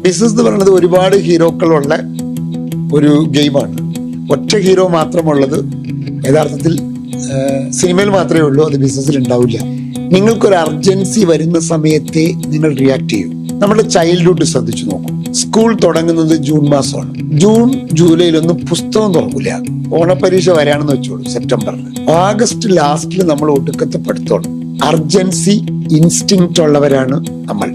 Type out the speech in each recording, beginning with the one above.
Business എന്ന് പറയുന്നത് ഒരുപാട് ഹീറോക്കളുള്ള ഒരു ഗെയിമാണ്. ഒറ്റ ഹീറോ മാത്രമുള്ളത് യഥാർത്ഥത്തിൽ സിനിമയിൽ മാത്രമേ ഉള്ളൂ, അത് ബിസിനസ്സിൽ ഉണ്ടാവില്ല. നിങ്ങൾക്കൊരു അർജൻസി വരുന്ന സമയത്തെ നിങ്ങൾ റിയാക്ട് ചെയ്യും. നമ്മുടെ ചൈൽഡ്ഹുഡ് ശ്രദ്ധിച്ചു നോക്കും. സ്കൂൾ തുടങ്ങുന്നത് ജൂൺ മാസമാണ്. ജൂൺ ജൂലൈയിലൊന്നും പുസ്തകം തുറക്കില്ല. ഓണപരീക്ഷ വരാണെന്ന് വെച്ചോളൂ സെപ്റ്റംബറിൽ. ഓഗസ്റ്റ് ലാസ്റ്റിൽ നമ്മൾ ഒടുക്കത്തെ പഠിത്തമാണ്. അർജൻസി ഇൻസ്റ്റിങ്ക്റ്റ് ഉള്ളവരാണ് നമ്മൾ.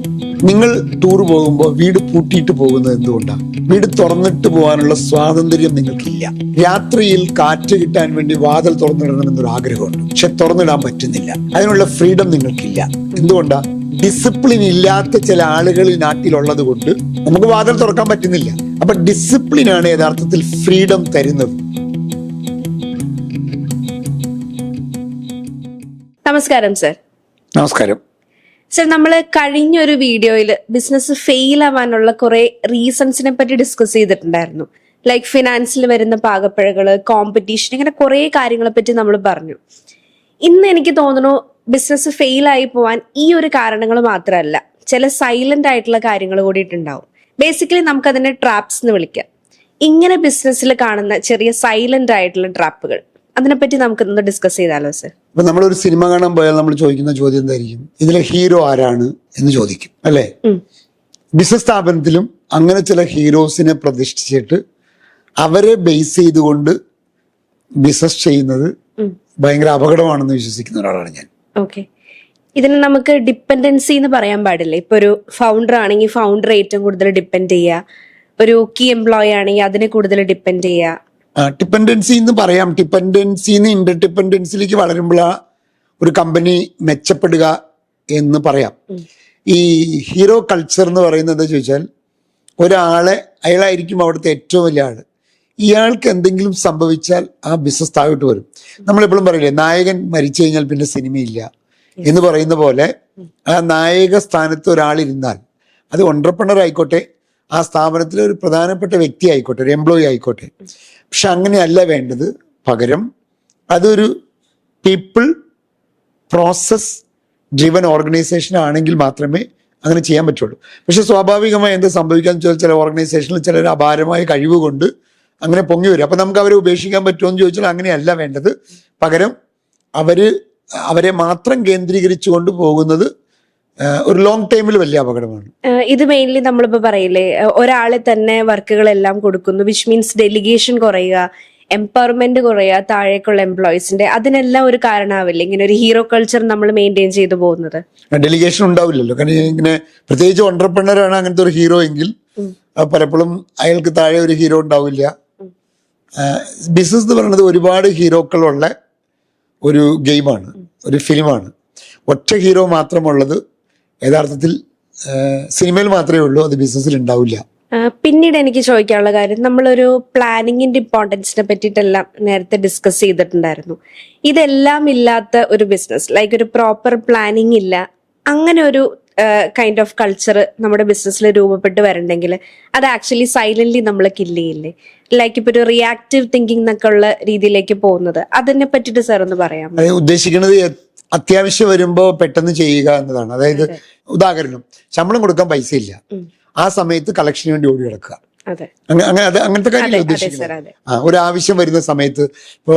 നിങ്ങൾ ടൂർ പോകുമ്പോൾ വീട് പൂട്ടിയിട്ട് പോകുന്നത് എന്തുകൊണ്ടാണ്? വീട് തുറന്നിട്ട് പോകാനുള്ള സ്വാതന്ത്ര്യം നിങ്ങൾക്കില്ല. രാത്രിയിൽ കാറ്റ് കിട്ടാൻ വേണ്ടി വാതിൽ തുറന്നിടണമെന്നൊരു ആഗ്രഹമുണ്ട്, പക്ഷെ തുറന്നിടാൻ പറ്റുന്നില്ല. അതിനുള്ള ഫ്രീഡം നിങ്ങൾക്കില്ല. എന്തുകൊണ്ടാ? ഡിസിപ്ലിൻ ഇല്ലാത്ത ചില ആളുകൾ ഈ നാട്ടിലുള്ളത് കൊണ്ട് നമുക്ക് വാതിൽ തുറക്കാൻ പറ്റുന്നില്ല. അപ്പൊ ഡിസിപ്ലിൻ ആണ് യഥാർത്ഥത്തിൽ ഫ്രീഡം തരുന്നത്. നമസ്കാരം സർ. നമസ്കാരം സർ, നമ്മൾ കഴിഞ്ഞൊരു വീഡിയോയിൽ ബിസിനസ് ഫെയിൽ ആവാനുള്ള കുറെ റീസൺസിനെ പറ്റി ഡിസ്കസ് ചെയ്തിട്ടുണ്ടായിരുന്നു. ലൈക്ക് ഫിനാൻസിൽ വരുന്ന പാകപ്പിഴകള്, കോമ്പറ്റീഷൻ, ഇങ്ങനെ കുറെ കാര്യങ്ങളെ പറ്റി നമ്മൾ പറഞ്ഞു. ഇന്ന് എനിക്ക് തോന്നുന്നു ബിസിനസ് ഫെയിൽ ആയി പോവാൻ ഈ ഒരു കാരണങ്ങൾ മാത്രമല്ല, ചില സൈലന്റ് ആയിട്ടുള്ള കാര്യങ്ങൾ കൂടിയിട്ടുണ്ടാവും. ബേസിക്കലി നമുക്കതിനെ ട്രാപ്സ് എന്ന് വിളിക്കാം. ഇങ്ങനെ ബിസിനസ്സിൽ കാണുന്ന ചെറിയ സൈലന്റ് ആയിട്ടുള്ള ട്രാപ്പുകൾ, അതിനെപ്പറ്റി നമുക്ക് ഇന്ന് ഡിസ്കസ് ചെയ്താലോ സർ? ഇപ്പൊ നമ്മളൊരു സിനിമ കാണാൻ പോയാൽ നമ്മൾ ചോദിക്കുന്ന ചോദ്യം എന്തായിരിക്കും? ഇതിലെ ഹീറോ ആരാണ് എന്ന് ചോദിക്കും, അല്ലേ? ബിസിനസ് സ്ഥാപനത്തിലും അങ്ങനെ ചില ഹീറോസിനെ പ്രതിഷ്ഠിച്ചിട്ട് അവരെ ബേസ് ചെയ്തുകൊണ്ട് ബിസിനസ് ചെയ്യുന്നത് ഭയങ്കര അപകടമാണെന്ന് വിശ്വസിക്കുന്ന ഒരാളാണ് ഞാൻ. ഓക്കെ, ഇതിന് നമുക്ക് ഡിപ്പെൻഡൻസി എന്ന് പറയാൻ പാടില്ല. ഇപ്പൊ ഒരു ഫൗണ്ടർ ആണെങ്കിൽ ഫൗണ്ടർ ഏറ്റവും കൂടുതൽ ഡിപ്പെൻഡ് ചെയ്യുക, ഒരു കീ എംപ്ലോയി ആണെങ്കിൽ അതിനെ കൂടുതൽ ഡിപ്പെൻഡ് ചെയ്യുക. ഡിപ്പെൻഡൻസി എന്ന് പറയാം. ഡിപ്പെൻഡൻസിന്ന് ഇന്റർ ഡിപ്പെൻഡൻസിലേക്ക് വളരുമ്പോഴാ ഒരു കമ്പനി മെച്ചപ്പെടുക എന്ന് പറയാം. ഈ ഹീറോ കൾച്ചർ എന്ന് പറയുന്നത് എന്താ ചോദിച്ചാൽ, ഒരാളെ അയാളായിരിക്കും അവിടുത്തെ ഏറ്റവും വലിയ ആള്. ഇയാൾക്ക് എന്തെങ്കിലും സംഭവിച്ചാൽ ആ ബിസിനസ് താഴോട്ട് വരും. നമ്മളെപ്പോഴും പറയില്ലേ, നായകൻ മരിച്ചു കഴിഞ്ഞാൽ പിന്നെ സിനിമയില്ല എന്ന് പറയുന്ന പോലെ, ആ നായക സ്ഥാനത്ത് ഒരാളിരുന്നാൽ, അത് ഓൺട്രപ്രണർ ആയിക്കോട്ടെ, ആ സ്ഥാപനത്തിലെ ഒരു പ്രധാനപ്പെട്ട വ്യക്തി ആയിക്കോട്ടെ, ഒരു എംപ്ലോയി ആയിക്കോട്ടെ. പക്ഷെ അങ്ങനെയല്ല വേണ്ടത്. പകരം അതൊരു പീപ്പിൾ പ്രോസസ് ഡ്രിവൻ ഓർഗനൈസേഷൻ ആണെങ്കിൽ മാത്രമേ അങ്ങനെ ചെയ്യാൻ പറ്റുള്ളൂ. പക്ഷെ സ്വാഭാവികമായി എന്ത് സംഭവിക്കാന്ന് ചോദിച്ചാൽ, ചില ഓർഗനൈസേഷനിൽ ചിലർ അപാരമായ കഴിവ് കൊണ്ട് അങ്ങനെ പൊങ്ങി വരും. അപ്പൊ നമുക്ക് അവരെ ഉപേക്ഷിക്കാൻ പറ്റുമോ എന്ന് ചോദിച്ചാൽ അങ്ങനെയല്ല വേണ്ടത്. പകരം അവരെ മാത്രം കേന്ദ്രീകരിച്ചുകൊണ്ട് പോകുന്നത് ഒരു ലോങ് ടൈമിൽ വലിയ അപകടമാണ്. ഇത് മെയിൻലി നമ്മളിപ്പോ പറയില്ലേ, ഒരാളെ തന്നെ വർക്കുകളെല്ലാം കൊടുക്കുന്നു, വിച്ച് മീൻസ് ഡെലിഗേഷൻ കുറയുക, എംപവർമെന്റ് കുറയുക താഴേക്കുള്ള എംപ്ലോയീസിന്റെ. അതിനെല്ലാം ഒരു കാരണമാവില്ല ഇങ്ങനെ ഒരു ഹീറോ കൾച്ചർ നമ്മൾ മെയിൻറ്റെയിൻ ചെയ്തു പോകുന്നത്? ഡെലിഗേഷൻ ഉണ്ടാവില്ലല്ലോ. കാരണം ഇങ്ങനെ പ്രത്യേകിച്ച് ഓൺട്രപ്രണർ ആണ് അങ്ങനത്തെ ഒരു ഹീറോ എങ്കിൽ പലപ്പോഴും അയാൾക്ക് താഴെ ഒരു ഹീറോ ഉണ്ടാവില്ല. ബിസിനസ് എന്ന് പറയുന്നത് ഒരുപാട് ഹീറോക്കളുള്ള ഒരു ഗെയിമാണ്, ഒരു ഫിലിമാണ്. ഒറ്റ ഹീറോ മാത്രമുള്ളത് യഥാർത്ഥത്തിൽ സിനിമയിൽ മാത്രമേ ഉള്ളൂ, അത് ബിസിനസ്സിൽ ഉണ്ടാവില്ല. പിന്നീട് എനിക്ക് ചോദിക്കാനുള്ള കാര്യം, നമ്മളൊരു പ്ലാനിങ്ങിന്റെ ഇമ്പോർട്ടൻസിനെ പറ്റിയിട്ടെല്ലാം നേരത്തെ ഡിസ്കസ് ചെയ്തിട്ടുണ്ടായിരുന്നു. ഇതെല്ലാം ഇല്ലാത്ത ഒരു ബിസിനസ്, ലൈക്ക് ഒരു പ്രോപ്പർ പ്ലാനിങ് ഇല്ല, അങ്ങനെ ഒരു കൈൻഡ് ഓഫ് കൾച്ചർ നമ്മുടെ ബിസിനസ്സിൽ രൂപപ്പെട്ട് വരണ്ടെങ്കിൽ അത് ആക്ച്വലി സൈലന്റ്ലി നമ്മൾ കില്ല് ചെയ്യില്ലേ? ലൈക്ക് ഇപ്പൊ ഒരു റിയാക്റ്റീവ് തിങ്കിങ് എന്നൊക്കെ ഉള്ള രീതിയിലേക്ക് പോകുന്നത്, അതിനെ പറ്റിയിട്ട് സാർ ഒന്ന് പറയാം. ഉദ്ദേശിക്കുന്നത് അത്യാവശ്യം വരുമ്പോ പെട്ടെന്ന് ചെയ്യുക എന്നതാണ്. അതായത് ഉദാഹരണം, ശമ്പളം കൊടുക്കാൻ പൈസ ഇല്ല, ആ സമയത്ത് കളക്ഷന് വേണ്ടി ഓടി കിടക്കുക, അങ്ങനത്തെ കാര്യങ്ങൾ ഉദ്ദേശിക്കുന്നത്. ഒരു ആവശ്യം വരുന്ന സമയത്ത്, ഇപ്പോ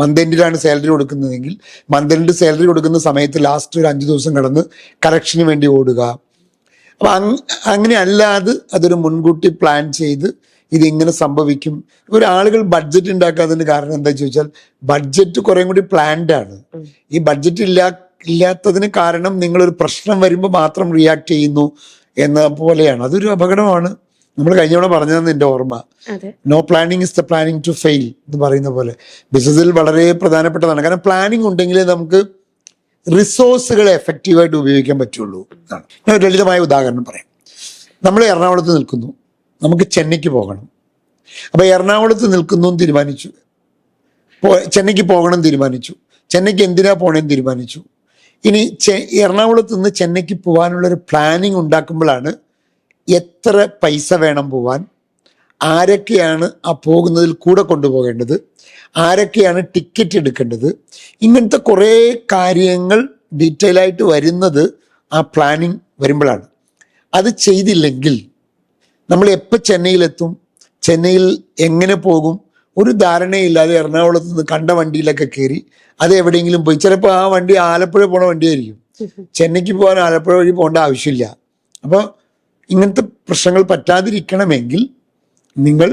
മന്ത് എൻഡിലാണ് സാലറി കൊടുക്കുന്നതെങ്കിൽ മന്ത് എൻഡ് സാലറി കൊടുക്കുന്ന സമയത്ത് ലാസ്റ്റ് ഒരു 5 ദിവസം കടന്ന് കളക്ഷന് വേണ്ടി ഓടുക. അപ്പൊ അങ്ങനെ അല്ലാതെ അതൊരു മുൻകൂട്ടി പ്ലാൻ ചെയ്ത് ഇതിങ്ങനെ സംഭവിക്കും. ആളുകൾ ബഡ്ജറ്റ് ഉണ്ടാക്കാത്തതിന് കാരണം എന്താ ചോദിച്ചാൽ, ബഡ്ജറ്റ് കുറേ കൂടി പ്ലാൻഡ് ആണ്. ഈ ബഡ്ജറ്റ് ഇല്ലാത്തതിന് കാരണം നിങ്ങളൊരു പ്രശ്നം വരുമ്പോൾ മാത്രം റിയാക്ട് ചെയ്യുന്നു എന്ന പോലെയാണ്. അതൊരു അപകടമാണ്. നമ്മൾ കഴിഞ്ഞ തവണ പറഞ്ഞതെന്ന് എൻ്റെ ഓർമ്മ, no planning is the planning to fail എന്ന് പറയുന്ന പോലെ ബിസിനസ്സിൽ വളരെ പ്രധാനപ്പെട്ടതാണ്. കാരണം പ്ലാനിങ് ഉണ്ടെങ്കിലേ നമുക്ക് റിസോഴ്സുകളെ എഫക്റ്റീവായിട്ട് ഉപയോഗിക്കാൻ പറ്റുള്ളൂ എന്നാണ്. ഞാൻ ഒരു ലളിതമായ ഉദാഹരണം പറയാം. നമ്മൾ എറണാകുളത്ത് നിൽക്കുന്നു, നമുക്ക് ചെന്നൈക്ക് പോകണം. അപ്പൊ എറണാകുളത്ത് നിൽക്കുന്നു തീരുമാനിച്ചു, ചെന്നൈക്ക് പോകണം തീരുമാനിച്ചു, ചെന്നൈക്ക് എന്തിനാ പോകണമെന്ന് തീരുമാനിച്ചു. ഇനി എറണാകുളത്ത് നിന്ന് ചെന്നൈക്ക് പോകാനുള്ളൊരു പ്ലാനിങ് ഉണ്ടാക്കുമ്പോഴാണ് എത്ര പൈസ വേണം പോവാൻ, ആരൊക്കെയാണ് ആ പോകുന്നതിൽ കൂടെ കൊണ്ടുപോകേണ്ടത്, ആരൊക്കെയാണ് ടിക്കറ്റ് എടുക്കേണ്ടത്, ഇങ്ങനത്തെ കുറേ കാര്യങ്ങൾ ഡീറ്റെയിൽ ആയിട്ട് വരുന്നത് ആ പ്ലാനിങ് വരുമ്പോഴാണ്. അത് ചെയ്തില്ലെങ്കിൽ നമ്മൾ എപ്പോൾ ചെന്നൈയിലെത്തും, ചെന്നൈയിൽ എങ്ങനെ പോകും, ഒരു ധാരണയില്ലാതെ എറണാകുളത്ത് നിന്ന് കണ്ട വണ്ടിയിലൊക്കെ കയറി അത് എവിടെയെങ്കിലും പോയി, ചിലപ്പോൾ ആ വണ്ടി ആലപ്പുഴ പോണ വണ്ടിയായിരിക്കും, ചെന്നൈക്ക് പോകാൻ ആലപ്പുഴ വഴി പോകേണ്ട ആവശ്യമില്ല. അപ്പോൾ ഇങ്ങനത്തെ പ്രശ്നങ്ങൾ പറ്റാതിരിക്കണമെങ്കിൽ നിങ്ങൾ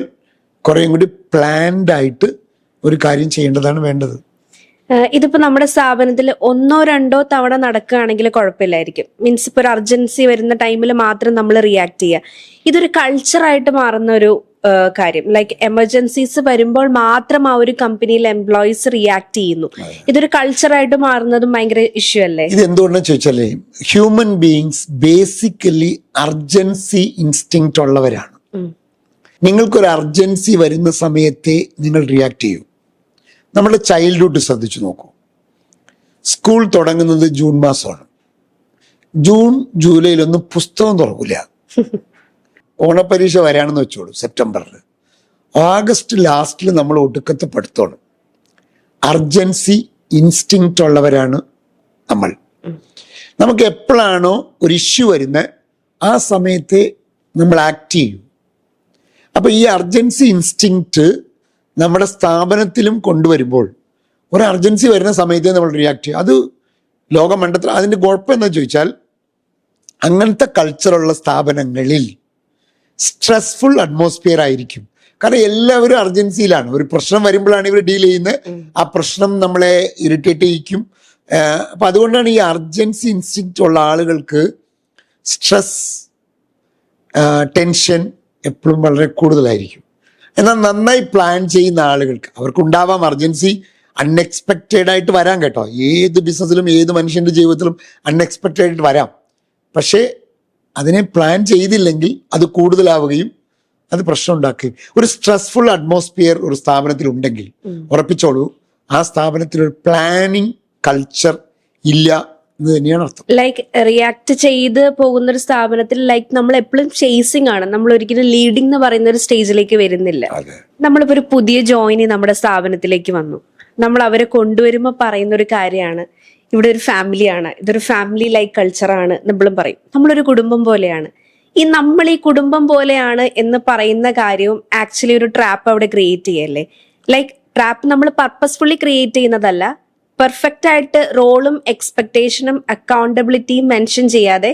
കുറേയും കൂടി പ്ലാൻഡ് ആയിട്ട് ഒരു കാര്യം ചെയ്യേണ്ടതാണ് വേണ്ടത്. ഇതിപ്പോ നമ്മുടെ സ്ഥാപനത്തിൽ 1-2 തവണ നടക്കുകയാണെങ്കിൽ കുഴപ്പമില്ലായിരിക്കും. മീൻസ് ഇപ്പൊ ഒരു അർജൻസി വരുന്ന ടൈമിൽ മാത്രം നമ്മൾ റിയാക്ട് ചെയ്യുക. ഇതൊരു കൾച്ചറായിട്ട് മാറുന്ന ഒരു കാര്യം. ലൈക്ക് എമർജൻസീസ് വരുമ്പോൾ മാത്രം ആ ഒരു കമ്പനിയിൽ എംപ്ലോയീസ് റിയാക്ട് ചെയ്യുന്നു. ഇതൊരു കൾച്ചറായിട്ട് മാറുന്നതും ഭയങ്കര ഇഷ്യൂ അല്ലേ? ഇത് എന്തുകൊണ്ടെന്ന് ചോദിച്ചാലേ, human beings basically urgency instinct ഉള്ളവരാണ്. നിങ്ങൾക്കൊരു അർജൻസി വരുന്ന സമയത്തെ നിങ്ങൾ റിയാക്ട് ചെയ്യൂ. നമ്മുടെ ചൈൽഡ്ഹുഡ് ശ്രദ്ധിച്ചു നോക്കൂ. സ്കൂൾ തുടങ്ങുന്നത് ജൂൺ മാസമാണ്. ജൂൺ ജൂലൈയിലൊന്നും പുസ്തകം തുറക്കില്ല. ഓണപ്പരീക്ഷ വരാണെന്ന് വെച്ചോളൂ സെപ്റ്റംബറിൽ. ഓഗസ്റ്റ് ലാസ്റ്റിൽ നമ്മൾ ഒടുക്കത്തെ പഠിത്തമാണ്. അർജൻസി ഇൻസ്റ്റിങ്ക്റ്റ് ഉള്ളവരാണ് നമ്മൾ. നമുക്ക് എപ്പോഴാണോ ഒരു ഇഷ്യൂ വരുന്നത് ആ സമയത്തെ നമ്മൾ ആക്ട് ചെയ്യും. അപ്പൊ ഈ അർജൻസി ഇൻസ്റ്റിങ്ക്റ്റ് നമ്മുടെ സ്ഥാപനത്തിലും കൊണ്ടുവരുമ്പോൾ ഒരു അർജൻസി വരുന്ന സമയത്ത് നമ്മൾ റിയാക്ട് ചെയ്യും. അത് ലോകമണ്ഡലത്തിൽ അതിൻ്റെ കുഴപ്പം എന്താ ചോദിച്ചാൽ, അങ്ങനത്തെ കൾച്ചറുള്ള സ്ഥാപനങ്ങളിൽ സ്ട്രെസ്ഫുൾ അറ്റ്മോസ്ഫിയർ ആയിരിക്കും. കാരണം എല്ലാവരും അർജൻസിയിലാണ്. ഒരു പ്രശ്നം വരുമ്പോഴാണ് ഇവർ ഡീൽ ചെയ്യുന്നത്. ആ പ്രശ്നം നമ്മളെ ഇറിറ്റേറ്റ് ചെയ്യിക്കും. അപ്പം അതുകൊണ്ടാണ് ഈ അർജൻസി ഇൻസ്റ്റിങ്ക്റ്റ് ഉള്ള ആളുകൾക്ക് സ്ട്രെസ്, ടെൻഷൻ എപ്പോഴും വളരെ കൂടുതലായിരിക്കും. എന്നാൽ നന്നായി പ്ലാൻ ചെയ്യുന്ന ആളുകൾക്ക് അവർക്കുണ്ടാവാം അർജൻസി, അൺഎക്സ്പെക്റ്റഡ് ആയിട്ട് വരാം കേട്ടോ. ഏത് ബിസിനസ്സിലും ഏത് മനുഷ്യൻ്റെ ജീവിതത്തിലും അൺഎക്സ്പെക്റ്റഡ് ആയിട്ട് വരാം. പക്ഷേ അതിനെ പ്ലാൻ ചെയ്തില്ലെങ്കിൽ അത് കൂടുതലാവുകയും അത് പ്രശ്നം ഉണ്ടാക്കുകയും. ഒരു സ്ട്രെസ്ഫുൾ അറ്റ്മോസ്ഫിയർ ഒരു സ്ഥാപനത്തിൽ ഉണ്ടെങ്കിൽ ഉറപ്പിച്ചോളൂ, ആ സ്ഥാപനത്തിൽ ഒരു പ്ലാനിങ് കൾച്ചർ ഇല്ല എന്ന് തന്നെയാണ് അർത്ഥം. ലൈക്ക് റിയാക്ട് ചെയ്ത് പോകുന്ന ഒരു സ്ഥാപനത്തിൽ ലൈക്ക് നമ്മൾ എപ്പോഴും ചേസിങ് ആണ്, നമ്മൾ ഒരിക്കലും ലീഡിംഗ് എന്ന് പറയുന്ന ഒരു സ്റ്റേജിലേക്ക് വരുന്നില്ല. നമ്മളിപ്പോ ഒരു പുതിയ ജോയിനി നമ്മുടെ സ്ഥാപനത്തിലേക്ക് വന്നു, നമ്മൾ അവരെ കൊണ്ടുവരുമ്പോൾ പറയുന്ന ഒരു കാര്യമാണ്, ഇവിടെ ഒരു ഫാമിലിയാണ്, ഇതൊരു ഫാമിലി ലൈക്ക് കൾച്ചറാണ് നമ്മളും പറയും. നമ്മളൊരു കുടുംബം പോലെയാണ്. നമ്മൾ ഈ കുടുംബം പോലെയാണ് എന്ന് പറയുന്ന കാര്യവും ആക്ച്വലി ഒരു ട്രാപ്പ് അവിടെ ക്രിയേറ്റ് ചെയ്യല്ലേ. ലൈക്ക് ട്രാപ്പ് നമ്മൾ പർപ്പസ്ഫുള്ളി ക്രിയേറ്റ് ചെയ്യുന്നതല്ല, പെർഫെക്റ്റ് ആയിട്ട് റോളും എക്സ്പെക്ടേഷനും അക്കൗണ്ടബിലിറ്റിയും മെൻഷൻ ചെയ്യാതെ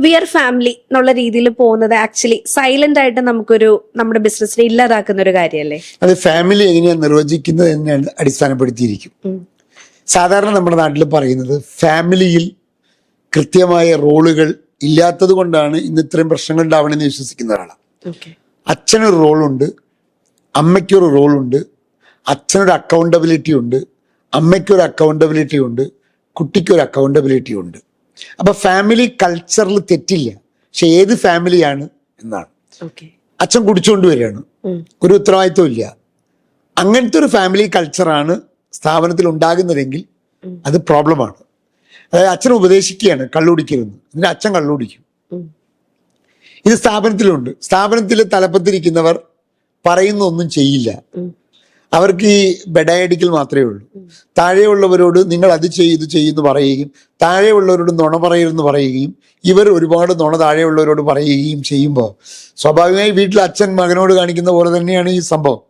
വി ആർ ഫാമിലി എന്നുള്ള രീതിയിൽ പോകുന്നത് ആക്ച്വലി സൈലന്റ് ആയിട്ട് നമുക്കൊരു നമ്മുടെ ബിസിനസ്സിനെ ഇല്ലാതാക്കുന്ന ഒരു കാര്യമല്ലേ. അത് ഫാമിലി എങ്ങനെയാണ് നിർവചിക്കുന്നത് എന്ന് അടിസ്ഥാനപ്പെടുത്തിയിരിക്കും. സാധാരണ നമ്മുടെ നാട്ടിൽ പറയുന്നത് ഫാമിലിയിൽ കൃത്യമായ റോളുകൾ ഇല്ലാത്തത് കൊണ്ടാണ് ഇന്ന് ഇത്രയും പ്രശ്നങ്ങൾ ഉണ്ടാവണമെന്ന് വിശ്വസിക്കുന്ന ഒരാളാണ്. അച്ഛനൊരു റോളുണ്ട്, അമ്മയ്ക്കൊരു റോളുണ്ട്, അച്ഛനൊരു അക്കൗണ്ടബിലിറ്റി ഉണ്ട്, അമ്മയ്ക്കൊരു അക്കൗണ്ടബിലിറ്റി ഉണ്ട്, കുട്ടിക്കൊരു അക്കൗണ്ടബിലിറ്റി ഉണ്ട്. അപ്പൊ ഫാമിലി കൾച്ചറിൽ തെറ്റില്ല. പക്ഷെ ഏത് ഫാമിലിയാണ് എന്നാണ്. അച്ഛൻ കുടിച്ചുകൊണ്ട് വരികയാണ്, ഒരു ഉത്തരവാദിത്വം ഇല്ല. അങ്ങനത്തെ ഒരു ഫാമിലി കൾച്ചറാണ് സ്ഥാപനത്തിൽ ഉണ്ടാകുന്നതെങ്കിൽ അത് പ്രോബ്ലമാണ്. അതായത് അച്ഛൻ ഉപദേശിക്കുകയാണ് കള്ളുടിക്കരുത്, എന്നിട്ട് അച്ഛൻ കള്ളുടിക്കും. ഇത് സ്ഥാപനത്തിലുണ്ട്. സ്ഥാപനത്തിൽ തലപ്പത്തിരിക്കുന്നവർ പറയുന്ന ഒന്നും ചെയ്യില്ല. അവർക്ക് ഈ ബെഡയടിക്കൽ മാത്രമേ ഉള്ളൂ. താഴെയുള്ളവരോട് നിങ്ങൾ അത് ഇത് ചെയ്യുന്നു പറയുകയും താഴെയുള്ളവരോട് നുണ പറയരുതെന്ന് പറയുകയും ഇവർ ഒരുപാട് നുണ താഴെയുള്ളവരോട് പറയുകയും ചെയ്യുമ്പോൾ സ്വാഭാവികമായി വീട്ടിൽ അച്ഛൻ മകനോട് കാണിക്കുന്ന പോലെ തന്നെയാണ് ഈ സംഭവം.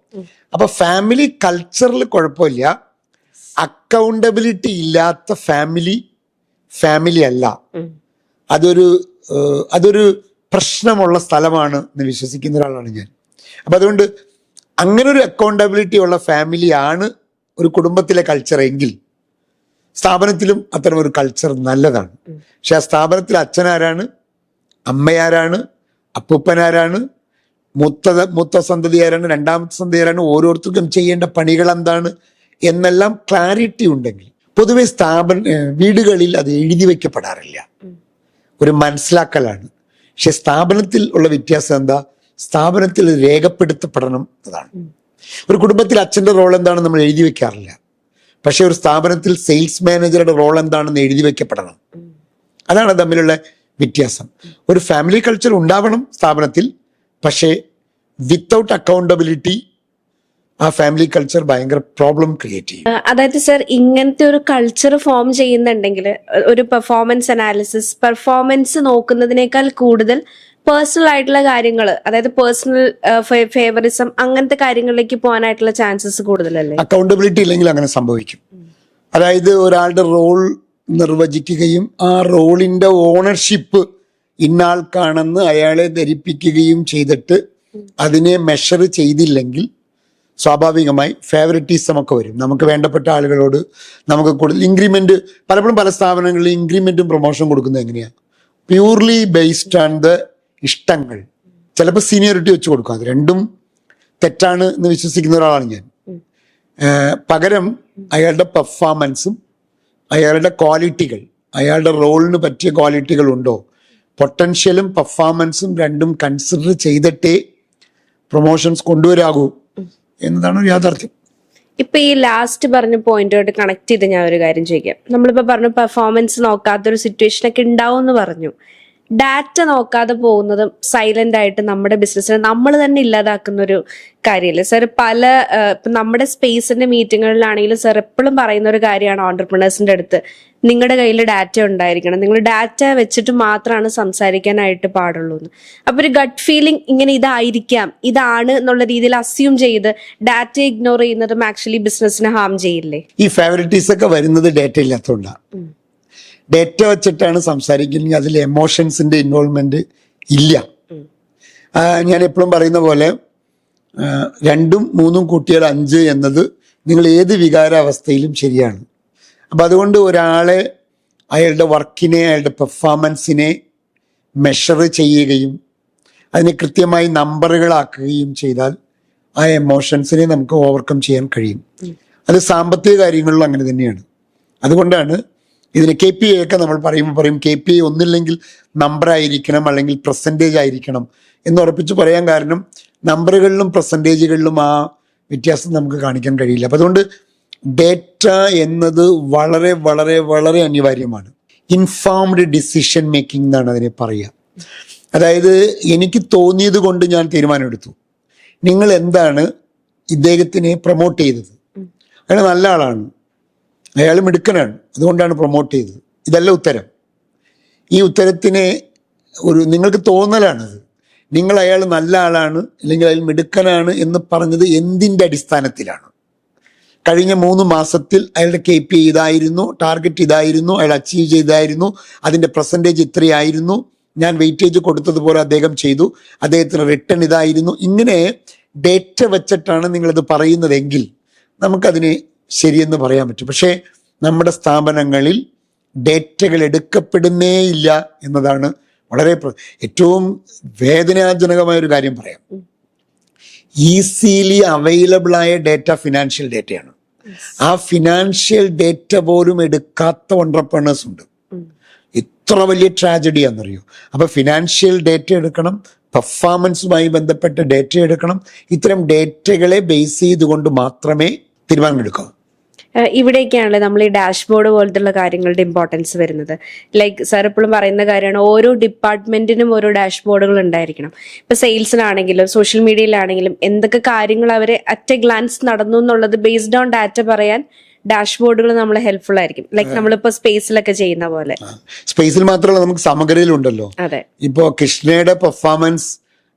അപ്പൊ ഫാമിലി കൾച്ചറിൽ കുഴപ്പമില്ല. അക്കൗണ്ടബിലിറ്റി ഇല്ലാത്ത ഫാമിലി അല്ല. അതൊരു പ്രശ്നമുള്ള സ്ഥലമാണ് എന്ന് വിശ്വസിക്കുന്ന ഒരാളാണ് ഞാൻ. അപ്പൊ അതുകൊണ്ട് അങ്ങനെ ഒരു അക്കൗണ്ടബിലിറ്റി ഉള്ള ഫാമിലിയാണ് ഒരു കുടുംബത്തിലെ കൾച്ചർ എങ്കിൽ സ്ഥാപനത്തിലും അത്തരം ഒരു കൾച്ചർ നല്ലതാണ്. പക്ഷെ ആ സ്ഥാപനത്തിൽ അച്ഛനാരാണ്, അമ്മയാരാണ്, അപ്പൂപ്പനാരാണ്, മൂത്ത സന്തതി ആരാണ്, രണ്ടാമത്തെ സന്തതി ആരാണ്, ഓരോരുത്തർക്കും ചെയ്യേണ്ട പണികൾ എന്താണ് എന്നെല്ലാം ക്ലാരിറ്റി ഉണ്ടെങ്കിൽ പൊതുവെ വീടുകളിൽ അത് എഴുതി വെക്കപ്പെടാറില്ല. ഒരു മനസ്സിലാക്കലാണ്. പക്ഷെ സ്ഥാപനത്തിൽ ഉള്ള വ്യത്യാസം എന്താ? സ്ഥാപനത്തിൽ രേഖപ്പെടുത്തപ്പെടണം എന്നതാണ്. ഒരു കുടുംബത്തിൽ അച്ഛൻ്റെ റോൾ എന്താണെന്ന് നമ്മൾ എഴുതി വെക്കാറില്ല. പക്ഷെ ഒരു സ്ഥാപനത്തിൽ സെയിൽസ് മാനേജറുടെ റോൾ എന്താണെന്ന് എഴുതി വെക്കപ്പെടണം. അതാണ് തമ്മിലുള്ള വ്യത്യാസം. ഒരു ഫാമിലി കൾച്ചർ ഉണ്ടാവണം സ്ഥാപനത്തിൽ, പക്ഷേ വിത്തൗട്ട് അക്കൗണ്ടബിലിറ്റി ആ ഫാമിലി കൾച്ചർ ഭയങ്കര പ്രോബ്ലം ക്രിയേറ്റ് ചെയ്യും. അതായത് സർ, ഇങ്ങനത്തെ ഒരു കൾച്ചർ ഫോം ചെയ്യുന്നുണ്ടെങ്കിൽ ഒരു പെർഫോമൻസ് അനാലിസിസ്, പെർഫോമൻസ് നോക്കുന്നതിനേക്കാൾ കൂടുതൽ പേഴ്സണൽ ആയിട്ടുള്ള കാര്യങ്ങൾ, അതായത് പേഴ്സണൽ ഫേവറിസം, അങ്ങനത്തെ കാര്യങ്ങളിലേക്ക് പോകാനായിട്ടുള്ള ചാൻസസ് കൂടുതലല്ലേ? അക്കൗണ്ടബിലിറ്റി ഇല്ലെങ്കിൽ അങ്ങനെ സംഭവിക്കും. അതായത് ഒരാളുടെ റോൾ നിർവചിക്കുകയും ആ റോളിന്റെ ഓണർഷിപ്പ് ഇന്നാൾക്കാണെന്ന് അയാളെ ധരിപ്പിക്കുകയും ചെയ്തിട്ട് അതിനെ മെഷർ ചെയ്തില്ലെങ്കിൽ സ്വാഭാവികമായി ഫേവറിറ്റിസം ഒക്കെ വരും. നമുക്ക് വേണ്ടപ്പെട്ട ആളുകളോട് നമുക്ക് കൂടുതൽ ഇൻക്രിമെന്റ്, പലപ്പോഴും പല സ്ഥാപനങ്ങളിൽ ഇൻക്രിമെന്റും പ്രൊമോഷൻ കൊടുക്കുന്നത് എങ്ങനെയാണ്? പ്യൂർലി ബേസ്ഡ് ഓൺ ദ ഇഷ്ടങ്ങൾ. ചിലപ്പോൾ സീനിയോറിറ്റി വെച്ച് കൊടുക്കും. അത് രണ്ടും തെറ്റാണ് എന്ന് വിശ്വസിക്കുന്ന ഒരാളാണ് ഞാൻ. പകരം അയാളുടെ പെർഫോമൻസും അയാളുടെ ക്വാളിറ്റികൾ, അയാളുടെ റോളിന് പറ്റിയ ക്വാളിറ്റികൾ ഉണ്ടോ, പൊട്ടൻഷ്യലും പെർഫോമൻസും രണ്ടും കൺസിഡർ ചെയ്തിട്ടേ പ്രൊമോഷൻസ് കൊണ്ടുവരാകൂ എന്നതാണ് ഒരു യാഥാർത്ഥ്യം. ഇപ്പൊ ഈ ലാസ്റ്റ് പറഞ്ഞ പോയിന്റോട്ട് കണക്ട് ചെയ്ത് ഞാൻ ഒരു കാര്യം ചോദിക്കാം. നമ്മളിപ്പോ പറഞ്ഞു പെർഫോമൻസ് നോക്കാത്തൊരു സിറ്റുവേഷൻ ഒക്കെ ഉണ്ടാവും എന്ന് പറഞ്ഞു. ഡാറ്റ നോക്കാതെ പോകുന്നതും സൈലന്റ് ആയിട്ട് നമ്മുടെ ബിസിനസ്സിനെ നമ്മൾ തന്നെ ഇല്ലാതാക്കുന്ന ഒരു കാര്യമല്ലേ സർ? പല ഇപ്പൊ നമ്മുടെ സ്പേസിന്റെ മീറ്റിങ്ങുകളിലാണെങ്കിലും സർ എപ്പോഴും പറയുന്ന ഒരു കാര്യമാണ് ഓൺടർപ്രണേഴ്സിന്റെ അടുത്ത്, നിങ്ങളുടെ കയ്യിൽ ഡാറ്റ ഉണ്ടായിരിക്കണം, നിങ്ങൾ ഡാറ്റ വെച്ചിട്ട് മാത്രമാണ് സംസാരിക്കാനായിട്ട് പാടുള്ളൂ എന്ന്. അപ്പൊ ഒരു ഗട്ട് ഫീലിംഗ് ഇങ്ങനെ ഇതായിരിക്കാം, ഇതാണ് എന്നുള്ള രീതിയിൽ അസ്യൂം ചെയ്ത് ഡാറ്റ ഇഗ്നോർ ചെയ്യുന്നതും ആക്ച്വലി ബിസിനസ്സിനെ ഹാം ചെയ്യില്ലേ? ഈ ഫേവറിറ്റീസ് ഒക്കെ വരുന്നത് ഡാറ്റ ഇല്ലാത്തതുകൊണ്ടാണ്. ഡേറ്റ വെച്ചിട്ടാണ് സംസാരിക്കുന്നത്, അതിൽ എമോഷൻസിന്റെ ഇൻവോൾവ്മെന്റ് ഇല്ല. ഞാൻ എപ്പോഴും പറയുന്ന പോലെ 2ഉം 3ഉം കൂട്ടിയാൽ 5 എന്നത് നിങ്ങൾ ഏത് വികാരാവസ്ഥയിലും ശരിയാണ്. അപ്പം അതുകൊണ്ട് ഒരാളെ അയാളുടെ വർക്കിനെ, അയാളുടെ പെർഫോമൻസിനെ മെഷർ ചെയ്യുകയും അതിനെ കൃത്യമായി നമ്പറുകളാക്കുകയും ചെയ്താൽ ആ എമോഷൻസിനെ നമുക്ക് ഓവർകം ചെയ്യാൻ കഴിയും. അത് സാമ്പത്തിക കാര്യങ്ങളിലും അങ്ങനെ തന്നെയാണ്. അതുകൊണ്ടാണ് ഇതിന് KPI ഒക്കെ നമ്മൾ പറയുമ്പോൾ പറയും KPI ഒന്നില്ലെങ്കിൽ നമ്പർ ആയിരിക്കണം അല്ലെങ്കിൽ പെർസെൻറ്റേജ് ആയിരിക്കണം എന്ന് ഉറപ്പിച്ച് പറയാൻ കാരണം നമ്പറുകളിലും പെർസെൻറ്റേജുകളിലും ആ വ്യത്യാസം നമുക്ക് കാണിക്കാൻ കഴിയില്ല. അപ്പം അതുകൊണ്ട് ഡേറ്റ എന്നത് വളരെ വളരെ വളരെ അനിവാര്യമാണ്. ഇൻഫോംഡ് ഡിസിഷൻ മേക്കിംഗ് എന്നാണ് അതിനെ പറയുക. അതായത് എനിക്ക് തോന്നിയത് കൊണ്ട് ഞാൻ തീരുമാനമെടുത്തു. നിങ്ങൾ എന്താണ് ഇദ്ദേഹത്തിനെ പ്രൊമോട്ട് ചെയ്തത്? അയാൾ നല്ല ആളാണ്, അയാൾ മിടുക്കനാണ്, അതുകൊണ്ടാണ് പ്രൊമോട്ട് ചെയ്തത്. ഇതല്ല ഉത്തരം. ഈ ഉത്തരത്തിന് നിങ്ങൾക്ക് തോന്നലാണത്. നിങ്ങൾ അയാൾ നല്ല ആളാണ് അല്ലെങ്കിൽ അയാൾ മിടുക്കനാണ് എന്ന് പറഞ്ഞത് എന്തിൻ്റെ അടിസ്ഥാനത്തിലാണ്? കഴിഞ്ഞ 3 മാസത്തിൽ അയാളുടെ KPI ഇതായിരുന്നു, ടാർഗറ്റ് ഇതായിരുന്നു, അയാൾ അച്ചീവ് ചെയ്തായിരുന്നു, അതിൻ്റെ പെർസെൻറ്റേജ് ഇത്രയായിരുന്നു, ഞാൻ വെയിറ്റേജ് കൊടുത്തതുപോലെ അദ്ദേഹം ചെയ്തു, അദ്ദേഹത്തിന് റിട്ടേൺ ഇതായിരുന്നു. ഇങ്ങനെ ഡേറ്റ വെച്ചിട്ടാണ് നിങ്ങളിത് പറയുന്നതെങ്കിൽ നമുക്കതിന് ശരിയെന്ന് പറയാൻ പറ്റും. പക്ഷേ നമ്മുടെ സ്ഥാപനങ്ങളിൽ ഡേറ്റകൾ എടുക്കപ്പെടുന്നേയില്ല എന്നതാണ് വളരെ ഏറ്റവും വേദനാജനകമായ ഒരു കാര്യം. പറയാം, ഈസിലി അവൈലബിൾ ആയ ഡേറ്റ ഫിനാൻഷ്യൽ ഡേറ്റയാണ്. ആ ഫിനാൻഷ്യൽ ഡേറ്റ പോലും എടുക്കാത്ത ഓൺട്രപ്രണേഴ്സ് ഉണ്ട്. ഇത്ര വലിയ ട്രാജഡിയാണെന്നറിയോ? അപ്പൊ ഫിനാൻഷ്യൽ ഡേറ്റ എടുക്കണം, പെർഫോമൻസുമായി ബന്ധപ്പെട്ട ഡേറ്റ എടുക്കണം. ഇത്തരം ഡേറ്റകളെ ബേസ് ചെയ്തുകൊണ്ട് മാത്രമേ തീരുമാനമെടുക്കാവൂ. ഇവിടേക്കാണല്ലോ നമ്മൾ ഈ ഡാഷ്ബോർഡ് പോലത്തുള്ള കാര്യങ്ങളുടെ ഇമ്പോർട്ടൻസ് വരുന്നത്. ലൈക്ക് സാർ എപ്പോഴും പറയുന്ന കാര്യമാണ്, ഓരോ ഡിപ്പാർട്ട്മെന്റിനും ഓരോ ഡാഷ്ബോർഡുകൾ ഉണ്ടായിരിക്കണം. ഇപ്പൊ സെയിൽസിലാണെങ്കിലും സോഷ്യൽ മീഡിയയിലാണെങ്കിലും എന്തൊക്കെ കാര്യങ്ങൾ അവരെ അറ്റ് എ ഗ്ലാൻസ് നടന്നു എന്നുള്ളത് ബേസ്ഡ് ഓൺ ഡാറ്റ പറയാൻ ഡാഷ്ബോർഡുകൾ നമ്മളെ ഹെൽപ്ഫുൾ ആയിരിക്കും. ലൈക്ക് നമ്മളിപ്പോ സ്പേസിലൊക്കെ ചെയ്യുന്ന പോലെ. സ്പേസിൽ മാത്രമല്ല, നമുക്ക് സമഗ്രയിലുണ്ടല്ലോ. അതെ, ഇപ്പോ കൃഷ്ണയുടെ പെർഫോമൻസ്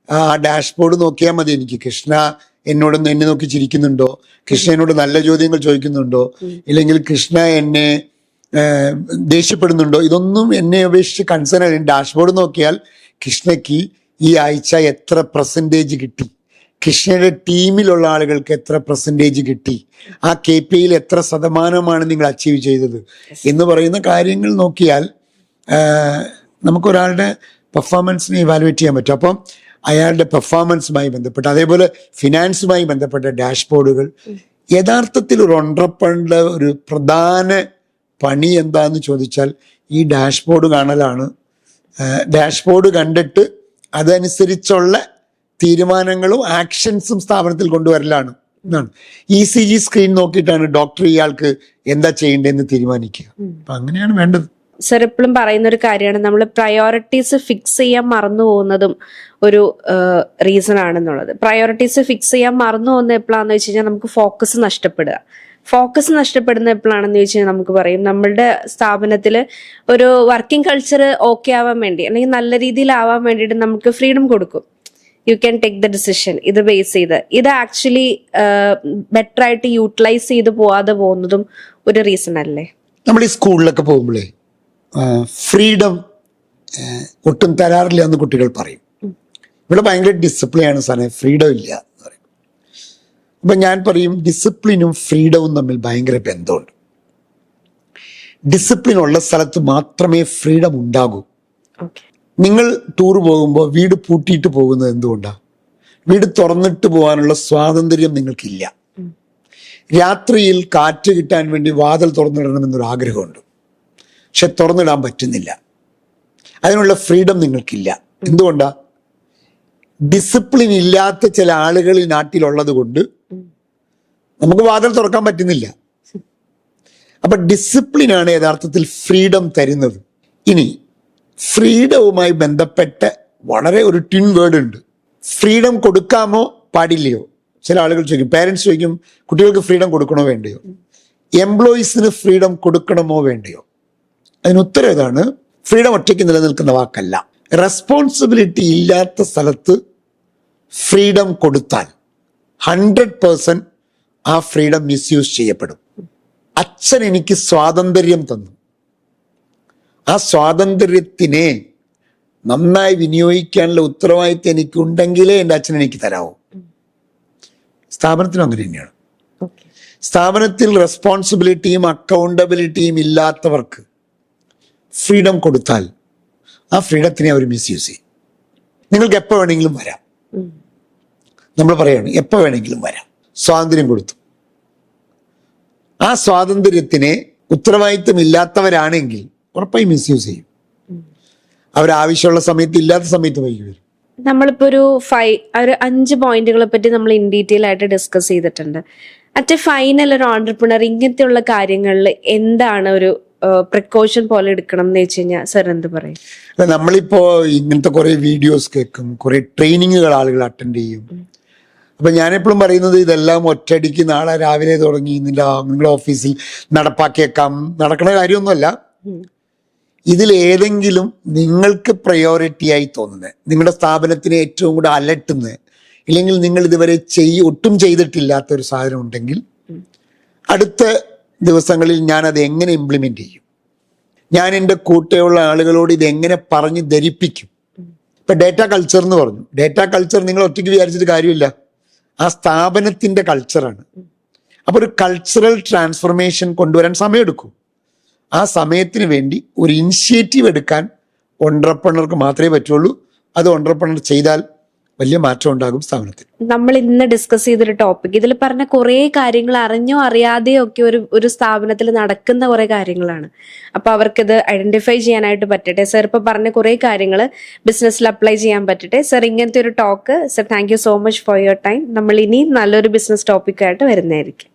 ആ ഡാഷ്ബോർഡ് നോക്കിയാൽ മതി. എനിക്ക് കൃഷ്ണ എന്നെ നോക്കി ചിരിക്കുന്നുണ്ടോ, കൃഷ്ണ എന്നോട് നല്ല ചോദ്യങ്ങൾ ചോദിക്കുന്നുണ്ടോ, ഇല്ലെങ്കിൽ കൃഷ്ണ എന്നെ ദേഷ്യപ്പെടുന്നുണ്ടോ, ഇതൊന്നും എന്നെ അപേക്ഷിച്ച് കൺസേൺ ആണ്. ഡാഷ്ബോർഡ് നോക്കിയാൽ കൃഷ്ണയ്ക്ക് ഈ ആഴ്ച എത്ര പെർസെൻറ്റേജ് കിട്ടി, കൃഷ്ണയുടെ ടീമിലുള്ള ആളുകൾക്ക് എത്ര പെർസെൻറ്റേജ് കിട്ടി, ആ KPIയിൽ എത്ര ശതമാനമാണ് നിങ്ങൾ അച്ചീവ് ചെയ്തത് എന്ന് പറയുന്ന കാര്യങ്ങൾ നോക്കിയാൽ നമുക്കൊരാളുടെ പെർഫോമൻസിനെ ഇവാലുവേറ്റ് ചെയ്യാൻ പറ്റും. അപ്പം അയാളുടെ പെർഫോമൻസുമായി ബന്ധപ്പെട്ട്, അതേപോലെ ഫിനാൻസുമായി ബന്ധപ്പെട്ട ഡാഷ്ബോർഡുകൾ യഥാർത്ഥത്തിൽ ഒരു ഓൺട്രപ്രണറുടെ ഒരു പ്രധാന പണി എന്താന്ന് ചോദിച്ചാൽ ഈ ഡാഷ്ബോർഡ് കാണലാണ്. ഡാഷ്ബോർഡ് കണ്ടിട്ട് അതനുസരിച്ചുള്ള തീരുമാനങ്ങളും ആക്ഷൻസും സ്ഥാപനത്തിൽ കൊണ്ടുവരലാണ് എന്നാണ്. ECG സ്ക്രീൻ നോക്കിയിട്ടാണ് ഡോക്ടർ ഇയാൾക്ക് എന്താ ചെയ്യേണ്ടതെന്ന് തീരുമാനിക്കുക. അപ്പം അങ്ങനെയാണ് വേണ്ടത്. സർ എപ്പോഴും പറയുന്ന ഒരു കാര്യമാണ്, നമ്മൾ പ്രയോറിറ്റീസ് ഫിക്സ് ചെയ്യാൻ മറന്നു പോകുന്നതും ഒരു റീസൺ ആണെന്നുള്ളത്. പ്രയോറിറ്റീസ് ഫിക്സ് ചെയ്യാൻ മറന്നു പോകുന്ന എപ്പോഴാണെന്ന് വെച്ച് കഴിഞ്ഞാൽ നമുക്ക് ഫോക്കസ് നഷ്ടപ്പെടുക. ഫോക്കസ് നഷ്ടപ്പെടുന്ന എപ്പോഴാണെന്ന് ചോദിച്ചു കഴിഞ്ഞാൽ നമുക്ക് പറയും നമ്മളുടെ സ്ഥാപനത്തിൽ ഒരു വർക്കിംഗ് കൾച്ചർ ഓക്കെ ആവാൻ വേണ്ടി അല്ലെങ്കിൽ നല്ല രീതിയിലാവാൻ വേണ്ടിയിട്ട് നമുക്ക് ഫ്രീഡം കൊടുക്കും. You can take the decision ഇത് ബേസ് ചെയ്ത്. ഇത് ആക്ച്വലി ബെറ്റർ ആയിട്ട് യൂട്ടിലൈസ് ചെയ്ത് പോവാതെ പോകുന്നതും ഒരു റീസൺ അല്ലേ? നമ്മൾ ഈ സ്കൂളിലൊക്കെ പോകുമ്പോഴേ ഫ്രീഡം ഒട്ടും തരാറില്ല എന്ന് കുട്ടികൾ പറയും. ഇവിടെ ഭയങ്കര ഡിസിപ്ലിൻ ആണ് സാധനം, ഫ്രീഡം ഇല്ല എന്ന് പറയും. അപ്പം ഞാൻ പറയും ഡിസിപ്ലിനും ഫ്രീഡവും തമ്മിൽ ഭയങ്കര ബന്ധമുണ്ട്. ഡിസിപ്ലിൻ ഉള്ള സ്ഥലത്ത് മാത്രമേ ഫ്രീഡം ഉണ്ടാകൂ. നിങ്ങൾ ടൂർ പോകുമ്പോൾ വീട് പൂട്ടിയിട്ട് പോകുന്നത് എന്തുകൊണ്ടാണ്? വീട് തുറന്നിട്ട് പോകാനുള്ള സ്വാതന്ത്ര്യം നിങ്ങൾക്കില്ല. രാത്രിയിൽ കാറ്റ് കിട്ടാൻ വേണ്ടി വാതിൽ തുറന്നിടണമെന്നൊരു ആഗ്രഹമുണ്ട്, പക്ഷെ തുറന്നിടാൻ പറ്റുന്നില്ല. അതിനുള്ള ഫ്രീഡം നിങ്ങൾക്കില്ല. എന്തുകൊണ്ടാ? ഡിസിപ്ലിൻ ഇല്ലാത്ത ചില ആളുകൾ ഈ നാട്ടിലുള്ളത് കൊണ്ട് നമുക്ക് വാതിൽ തുറക്കാൻ പറ്റുന്നില്ല. അപ്പൊ ഡിസിപ്ലിനാണ് യഥാർത്ഥത്തിൽ ഫ്രീഡം തരുന്നത്. ഇനി ഫ്രീഡവുമായി ബന്ധപ്പെട്ട വളരെ ഒരു ട്വിൻ വേർഡ് ഉണ്ട്. ഫ്രീഡം കൊടുക്കാമോ പാടില്ലയോ? ചില ആളുകൾ ചോദിക്കും, പേരൻസ് ചോദിക്കും കുട്ടികൾക്ക് ഫ്രീഡം കൊടുക്കണോ വേണ്ടയോ, എംപ്ലോയീസിന് ഫ്രീഡം കൊടുക്കണമോ വേണ്ടയോ? അതിന് ഉത്തരം ഇതാണ്, ഫ്രീഡം ഒറ്റയ്ക്ക് നിലനിൽക്കുന്ന വാക്കല്ല. റെസ്പോൺസിബിലിറ്റി ഇല്ലാത്ത സ്ഥലത്ത് ഫ്രീഡം കൊടുത്താൽ 100% ആ ഫ്രീഡം മിസ്യൂസ് ചെയ്യപ്പെടും. അച്ഛൻ എനിക്ക് സ്വാതന്ത്ര്യം തന്നു, ആ സ്വാതന്ത്ര്യത്തിനെ നന്നായി വിനിയോഗിക്കാനുള്ള ഉത്തരവാദിത്വം എനിക്കുണ്ടെങ്കിലേ എൻ്റെ അച്ഛൻ എനിക്ക് തരാവൂ. സ്ഥാപനത്തിനും അങ്ങനെ തന്നെയാണ്. സ്ഥാപനത്തിൽ റെസ്പോൺസിബിലിറ്റിയും അക്കൗണ്ടബിലിറ്റിയും ഇല്ലാത്തവർക്ക് ഫ്രീഡം കൊടുത്താൽ ആ ഫ്രീഡത്തിനെ അവർ മിസ്യൂസ് ചെയ്യും. നിങ്ങൾക്ക് എപ്പോൾ വേണമെങ്കിലും വരാം, നമ്മൾ പറയാണ് എപ്പോൾ വേണമെങ്കിലും വരാം. സ്വാതന്ത്ര്യം കൊടുത്തു. ആ സ്വാതന്ത്ര്യത്തിനെ ഉത്തരവാദിത്വം ഇല്ലാത്തവരാണെങ്കിൽ ഉറപ്പായി മിസ്യൂസ് ചെയ്യും. അവരാവശ്യമുള്ള സമയത്ത് ഇല്ലാത്ത സമയത്ത് വൈകി വരും. നമ്മളിപ്പോ ഒരു 5 പോയിന്റുകളെ പറ്റി നമ്മൾ ഇൻ ഡീറ്റെയിൽ ആയിട്ട് ഡിസ്കസ് ചെയ്തിട്ടുണ്ട്. അറ്റ് ഫൈനൽ ഒരു ഓൺടർപ്രണർ ഇങ്ങനത്തെയുള്ള കാര്യങ്ങളിൽ എന്താണ് ഒരു പ്രിക്കോഷൻ പോലെ എടുക്കണം എന്ന് വെച്ച് കഴിഞ്ഞാൽ സർ എന്ത് പറയും? നമ്മളിപ്പോ ഇങ്ങനത്തെ കുറെ വീഡിയോസ് കേൾക്കും, കുറെ ട്രെയിനിങ്ങുകൾ ആളുകൾ അറ്റൻഡ് ചെയ്യും. അപ്പൊ ഞാനെപ്പോഴും പറയുന്നത് ഇതെല്ലാം ഒറ്റയടിക്ക് നാളെ രാവിലെ തുടങ്ങി നിങ്ങളുടെ ഓഫീസിൽ നടപ്പാക്കിയേക്കാം, നടക്കണ കാര്യമൊന്നുമല്ല. ഇതിലേതെങ്കിലും നിങ്ങൾക്ക് പ്രയോറിറ്റി ആയി തോന്നുന്നത്, നിങ്ങളുടെ സ്ഥാപനത്തിനെ ഏറ്റവും കൂടെ അലട്ടുന്നത്, ഇല്ലെങ്കിൽ നിങ്ങൾ ഇതുവരെ ഒട്ടും ചെയ്തിട്ടില്ലാത്ത ഒരു സാധനം ഉണ്ടെങ്കിൽ അടുത്ത ദിവസങ്ങളിൽ ഞാൻ അത് എങ്ങനെ ഇംപ്ലിമെന്റ് ചെയ്യും, ഞാൻ എൻ്റെ കൂടെയുള്ള ആളുകളോട് ഇത് എങ്ങനെ പറഞ്ഞ് ധരിപ്പിക്കും. ഇപ്പൊ ഡേറ്റ കൾച്ചർ എന്ന് പറഞ്ഞു. ഡേറ്റ കൾച്ചർ നിങ്ങൾ ഒറ്റയ്ക്ക് വിചാരിച്ചിട്ട് കാര്യമില്ല, ആ സ്ഥാപനത്തിന്റെ കൾച്ചറാണ്. അപ്പൊ ഒരു കൾച്ചറൽ ട്രാൻസ്ഫോർമേഷൻ കൊണ്ടുവരാൻ സമയമെടുക്കും. ആ സമയത്തിന് വേണ്ടി ഒരു ഇനിഷ്യേറ്റീവ് എടുക്കാൻ ഓൺട്രപ്രണർക്ക് മാത്രമേ പറ്റുള്ളൂ. അത് ഓൺട്രപ്രണർ ചെയ്താൽ വലിയ മാറ്റം ഉണ്ടാകും സ്ഥാപനത്തിൽ. നമ്മൾ ഇന്ന് ഡിസ്കസ് ചെയ്തൊരു ടോപ്പിക്, ഇതിൽ പറഞ്ഞ കുറെ കാര്യങ്ങൾ അറിഞ്ഞോ അറിയാതെയോ ഒക്കെ ഒരു സ്ഥാപനത്തിൽ നടക്കുന്ന കുറെ കാര്യങ്ങളാണ്. അപ്പൊ അവർക്കിത് ഐഡന്റിഫൈ ചെയ്യാനായിട്ട് പറ്റട്ടെ. സർ ഇപ്പൊ പറഞ്ഞ കുറെ കാര്യങ്ങൾ ബിസിനസ്സിൽ അപ്ലൈ ചെയ്യാൻ പറ്റട്ടെ. സർ ഇങ്ങനത്തെ ഒരു talk. Sir thank you so much for your time. നമ്മൾ ഇനി നല്ലൊരു ബിസിനസ് ടോപ്പിക്കായിട്ട് വരുന്നതായിരിക്കും.